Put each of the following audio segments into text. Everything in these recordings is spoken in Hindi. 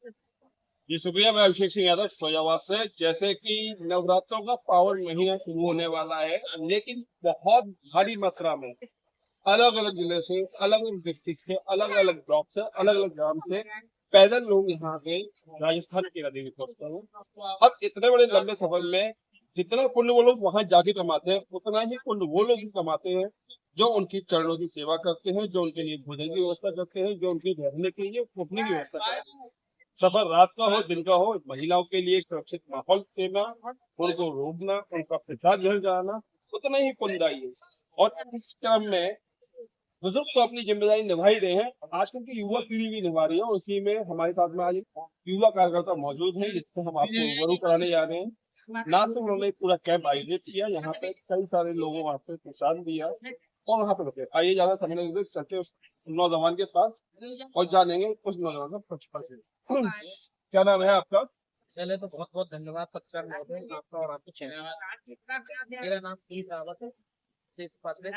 जी शुक्रिया। मैं अभिषेक सिंह यादव फैजाबाद से। जैसे कि नवरात्रों का पावन महीना शुरू होने वाला है, लेकिन बहुत भारी मात्रा में अलग अलग जिले से, अलग अलग डिस्ट्रिक्ट से, अलग अलग ब्लॉक से, अलग अलग ग्राम से पैदल लोग यहाँ पे राजस्थान के देवी पहुंचते हैं। अब इतने बड़े लंबे सफर में जितना पुण्य वो लोग वहां जाके कमाते हैं, उतना ही पुण्य वो लोग भी कमाते हैं जो उनकी चरणों की सेवा करते हैं, जो उनके लिए भोजन की व्यवस्था करते हैं, जो उनके रहने के लिए रुकने की व्यवस्था करते हैं। सफर रात का हो दिन का हो, महिलाओं के लिए एक सुरक्षित माहौल देना, उनको रोकना, उनका प्रसाद घर जाना उतना ही पुण्यदायी है। और इस क्रम में बुजुर्ग तो अपनी जिम्मेदारी निभा ही रहे हैं, आजकल की युवा पीढ़ी भी निभा रही है। और इसी में हमारे साथ में आज एक युवा कार्यकर्ता मौजूद है, जिससे हम आपको रूबरू कराने जा रहे हैं। ना तो उन्होंने पूरा कैंप आयोजित किया, यहाँ पे कई सारे लोगों वहां पे प्रसाद दिया और वहाँ पे रुके। आइए ज्यादा समय नहीं देते, चलते उस नौजवान के पास और जानेंगे उस नौजवान का परिचय। क्या नाम है आपका? पहले तो बहुत बहुत धन्यवाद पत्रकार महोदय आपका और आपके चैनल। मेरा नाम ईस रावत है। इस पात्र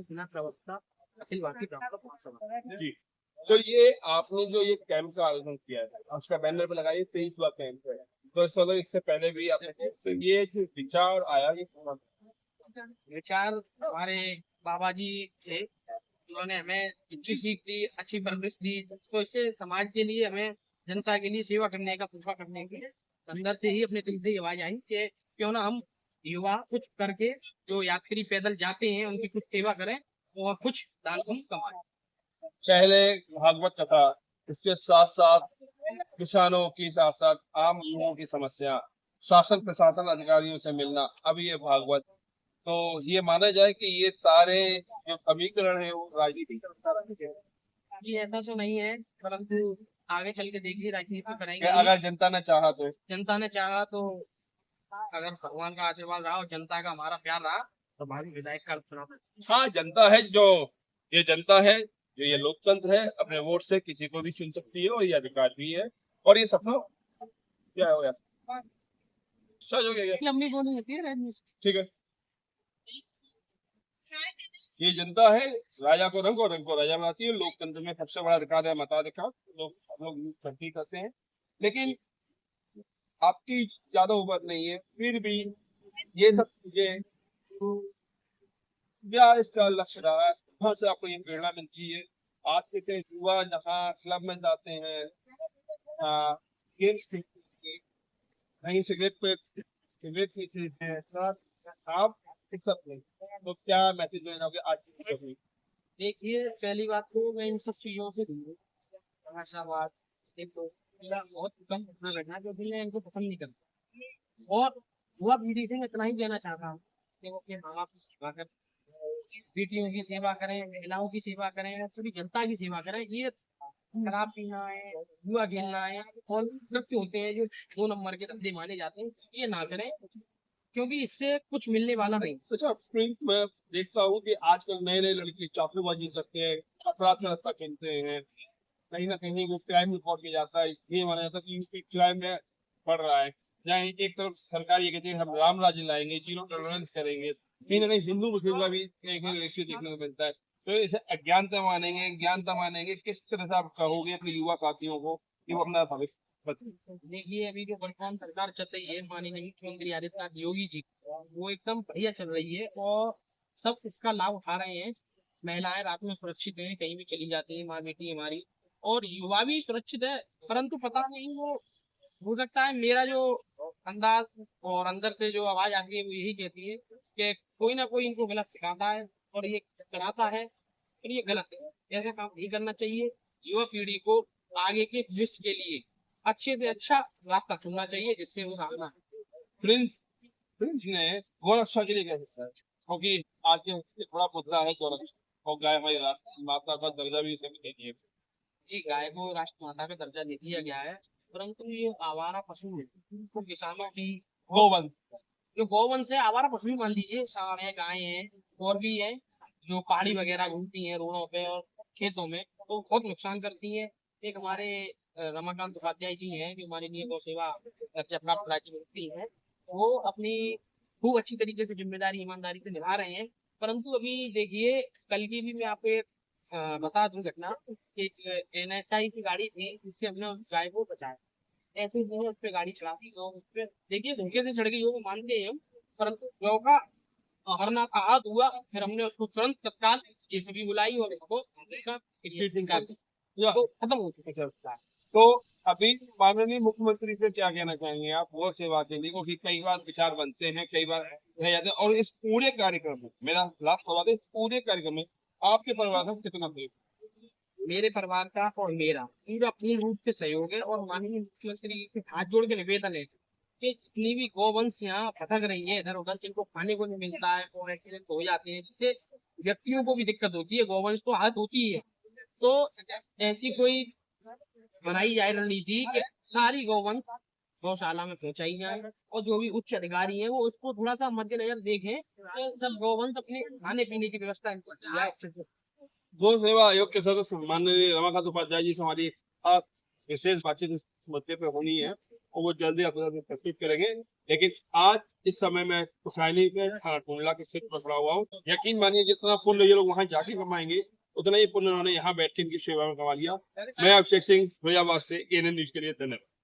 बिना प्रवक्ता अखिल भारतीय ब्राह्मण महासभा। जी, तो ये आपने जो ये कैंप का आयोजन किया है, उसका बैनर पे लगाइए 23वां कैंप है, तो इस वाला इससे पहले भी आपने, तो ये जो विचार आया ये कहाँ से? विचार हमारे बाबा जी थे, उन्होंने हमें अच्छी सीख दी, अच्छी परवरिश दी, तो इससे समाज के लिए हमें जनता के लिए सेवा करने का सेवा करने की अंदर से ही अपने दिल से आवाज आई कि क्यों ना हम युवा कुछ करके जो यात्री पैदल जाते हैं उनकी कुछ सेवा करें और कुछ दान पुण्य कमाएं। पहले भागवत कथा, इसके साथ साथ किसानों की, साथ साथ आम लोगों की समस्या, शासन प्रशासन अधिकारियों से मिलना, अब ये भागवत, तो ये माना जाए कि ये सारे जो समीकरण है वो राजनीति के ये ऐसा तो नहीं है, परंतु आगे चल के देखिए राजनीति करेंगे। अगर जनता ने चाहा तो, जनता ने चाहा तो, अगर भगवान का आशीर्वाद रहा और जनता का हमारा प्यार रहा तो भावी विधायक का चुनाव। हाँ जनता है जो, ये जनता है जो, ये लोकतंत्र है, अपने वोट से किसी को भी चुन सकती है और ये अधिकार भी है। और ये सपना क्या हो गया, सच हो गया, लंबी बोली होती है। ठीक है। ये जनता है, राजा को रंग और रंग को राजा बनाती है। लोकतंत्र में सबसे बड़ा अधिकार है मताधिकार, लोग भर्ती करते हैं। लेकिन आपकी ज्यादा उम्र नहीं है, फिर भी ये सब चीजें क्या इसका लक्ष्य रहा है, कहाँ से आपको ये प्रेरणा मिलती है? आज के युवा जहाँ क्लब में जाते हैं, गेम्स नहीं, सिगरेट पे सिगरेट पीते हैं, आप सब नहीं, तो क्या मैसेज देना चाहोगे आज की? देखिए पहली बात तो मैं इन सब चीजों से दूर हूँ। तमाशाबाद एक तो मेरा बहुत कम घटना घटना क्योंकि मैं इनको पसंद नहीं करता। और युवा पीढ़ी से मैं इतना ही कहना चाहता हूँ कि वो अपने माँ बाप की सेवा करें, बेटियों की सेवा करें, महिलाओं की सेवा करें, पूरी जनता की सेवा करें। ये शराब पीना है, जुआ खेलना है और नृत्य होते हैं जो 2 नंबर के धंधे माने जाते हैं, ये ना करें क्योंकि इससे कुछ मिलने वाला नहीं। अच्छा, स्क्रीन में देखता हूँ कि आजकल नए नए लड़के चाकूबाजी करते हैं, अपराध का रास्ता खेलते हैं, कहीं ना कहीं वो क्राइम रिकॉर्ड किया जाता है। ये माना जाता है कि यूपी क्राइम में बढ़ रहा है। जहाँ एक तरफ सरकार ये कहती है हम राम राज्य लाएंगे, जीरो टॉलरेंस करेंगे, कहीं ना कहीं हिंदू मुस्लिम का भी एक रेशियो देखने को मिलता है। तो इसे अज्ञानता मानेंगे, ज्ञानता मानेंगे, किस तरह से आप कहोगे अपने युवा साथियों को कि वो अपना भविष्य बदले? देखिए अभी जो वर्तमान सरकार चल रही है माननीय मुख्यमंत्री आदित्यनाथ योगी जी, वो एकदम बढ़िया चल रही है और सब इसका लाभ उठा रहे हैं। महिलाएं रात में सुरक्षित हैं, कहीं भी चली जाती है माँ बेटी हमारी, और युवा भी सुरक्षित है। परंतु पता नहीं वो हो सकता है मेरा जो अंदाज और अंदर से जो आवाज आती है वो यही कहती है कि कोई ना कोई इनको गलत सिखाता है और ये कराता है, और ये गलत है। ऐसा काम नहीं करना चाहिए। युवा पीढ़ी को आगे के भविष्य के लिए अच्छे से अच्छा रास्ता चुनना चाहिए जिससे वो आगे प्रिंस प्रिंस ने गोरक्षा के लिए क्या हिस्सा है, क्योंकि आज के बड़ा मुद्दा है गोरक्षा, और गाय हमारी राष्ट्र माता का दर्जा भी इसे मिलेगी। जी गाय को राष्ट्रमाता का दर्जा दे दिया गया है, परंतु ये आवारा पशु है तो किसानों की गोवंश, जो गौवंश है आवारा पशु ही मान लीजिए, सांड है, गाय है और भी है जो पहाड़ी वगैरह घूमती हैं रोडों पे और खेतों में, तो बहुत नुकसान करती है। एक हमारे रमाकांत उपाध्याय जी हैं जो माननीय गौ सेवा दर्जा प्राप्त राज्य मंत्री हैं, वो अपनी खूब अच्छी तरीके से जिम्मेदारी ईमानदारी से निभा रहे हैं। परंतु अभी देखिए कल की भी मैं आपको एक बता दूं घटना कि NSI की गाड़ी थी जिससे हमने उस गाय को बचाया। ऐसे ही उस पे गाड़ी चला दी लोग उस पे देखिए धोखे से चढ़ गई वो मानते हैं हम, परंतु गौ का हरना का आहत हुआ, फिर हमने उसको तुरंत तत्काल JCB बुलाई और उसको उसका ट्रीटमेंट कर दिया, तो खत्म हो चुका है। तो अभी माननीय मुख्यमंत्री से क्या कहना चाहेंगे आप वो सेवा के लिए, क्योंकि कई बार विचार बनते हैं, कई बार रह जाते हैं, और इस पूरे कार्यक्रम में मेरा लास्ट सवाल है, इस पूरे कार्यक्रम में आपके परिवार का कितना सहयोग? मेरे परिवार का और मेरा पूरा पूर्ण रूप से सहयोग है, और माननीय मुख्यमंत्री से हाथ जोड़ के निवेदन है कि जितनी भी गौवंश यहाँ भटक रही है इधर उधर, जिनको खाने को नहीं मिलता है और एक्सीडेंट हो जाते हैं, जिससे व्यक्तियों को भी दिक्कत होती है, गौवंश तो आहत होती है, तो ऐसी कोई बनाई जाए रणनीति कि सारी गौवंश गौशाला में पहुंचाई जाए, और जो भी उच्च अधिकारी हैं वो उसको थोड़ा सा मद्देनजर देखें कि सब गौवंश अपने खाने पीने की व्यवस्था इनको की जाए अच्छे से। गौ सेवा आयोग के सदस्य माननीय रमाकांत उपाध्याय जी से हमारी खास विशेष बातचीत इस मुद्दे पे होनी है, और वो जल्दी अपना प्रस्तुत करेंगे। लेकिन आज इस समय मैं कुशैली में टुंडला के सिर पर खड़ा हुआ हूँ। यकीन मानिए जितना पुण्य ये लोग वहाँ जाके कमाएंगे उतना ही पुण्य उन्होंने यहाँ बैठ के इनकी सेवा में कमा लिया। मैं अभिषेक सिंह फिरोजाबाद से ANN न्यूज के लिए धन्यवाद।